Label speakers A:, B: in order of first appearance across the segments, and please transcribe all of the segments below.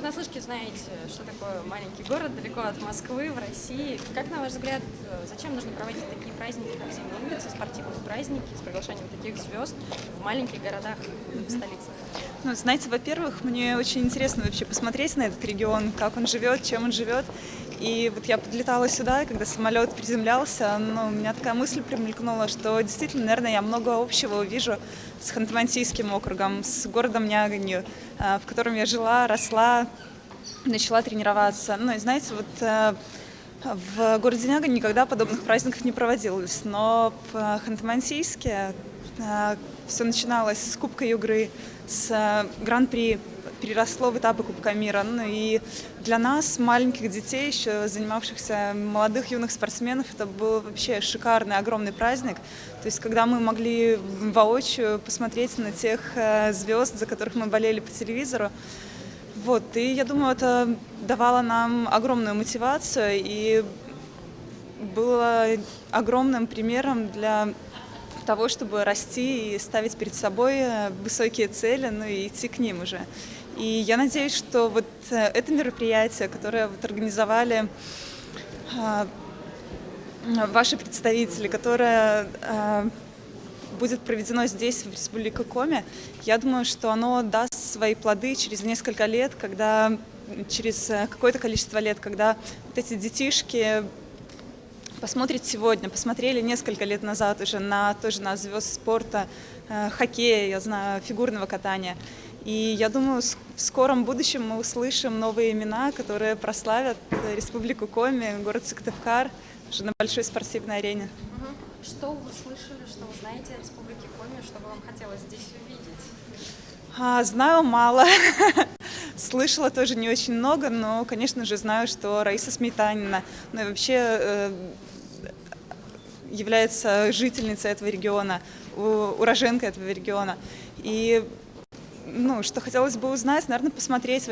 A: понаслышке знаете, что такое маленький город далеко от Москвы, в России. Как, на ваш взгляд, зачем нужно проводить такие праздники, как Зимние улицы, спортивные праздники с приглашением таких звезд в маленьких городах, в столицах?
B: Ну, знаете, во-первых, мне очень интересно вообще посмотреть на этот регион, как он живет, чем он живет. И вот я подлетала сюда, и когда самолет приземлялся, у меня такая мысль промелькнула, что действительно, наверное, я много общего увижу с Ханты-Мансийским округом, с городом Няганью, в котором я жила, росла, начала тренироваться. Ну и знаете, вот в городе Нягань никогда подобных праздников не проводилось, но в Ханты-Мансийске все начиналось с Кубка Югры, с Гран-при, переросло в этапы Кубка мира. Ну и для нас, маленьких детей, еще занимавшихся молодых юных спортсменов, это был вообще шикарный, огромный праздник. То есть когда мы могли воочию посмотреть на тех звезд, за которых мы болели по телевизору. Вот, и я думаю, это давало нам огромную мотивацию и было огромным примером для того, чтобы расти и ставить перед собой высокие цели, ну и идти к ним уже. И я надеюсь, что вот это мероприятие, которое вот организовали ваши представители, которое будет проведено здесь, в Республике Коми, я думаю, что оно даст свои плоды через несколько лет, через какое-то количество лет, когда вот эти детишки посмотрят сегодня, посмотрели несколько лет назад уже тоже на звезд спорта, хоккея, я знаю, фигурного катания. И я думаю, в скором будущем мы услышим новые имена, которые прославят Республику Коми, город Сыктывкар уже на большой спортивной арене.
A: Что вы слышали, что вы знаете о Республике Коми, что бы вам хотелось здесь увидеть?
B: Знаю мало. Слышала тоже не очень много, но, конечно же, знаю, что Раиса Сметанина, ну и вообще является жительницей этого региона, уроженкой этого региона. И что хотелось бы узнать, наверное, посмотреть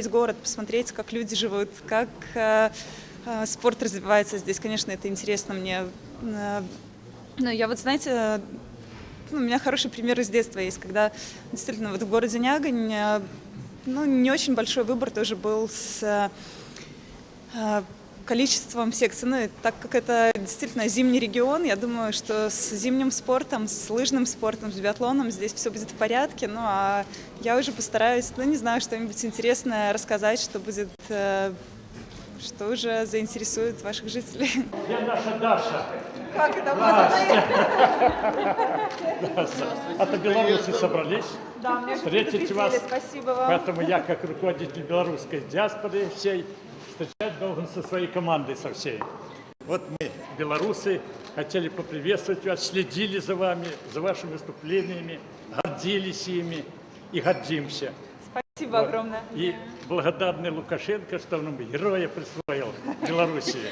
B: город, посмотреть, как люди живут, как спорт развивается здесь. Конечно, это интересно мне. Но я вот, знаете, у меня хороший пример из детства есть, когда действительно вот в городе Нягань не очень большой выбор тоже был с количеством секций. Ну, и так как это действительно зимний регион, я думаю, что с зимним спортом, с лыжным спортом, с биатлоном здесь все будет в порядке. Ну, а я уже постараюсь, не знаю, что-нибудь интересное рассказать, что будет, что уже заинтересует ваших жителей.
C: Где наша Даша?
B: Как это
C: Это белорусы собрались
B: Да, мне
C: встретить вас.
B: Спасибо вам.
C: Поэтому я, как руководитель белорусской диаспоры всей, встречать должен со своей командой, со всей. Вот мы, белорусы, хотели поприветствовать вас, следили за вами, за вашими выступлениями, гордились ими и гордимся.
B: Спасибо огромное.
C: И благодарны Лукашенко, что он нам героя присвоил Белоруссии.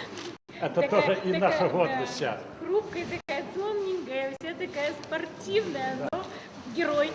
C: Это тоже и наша гордость.
D: Хрупкая такая, тоненькая, вся такая спортивная, но герой.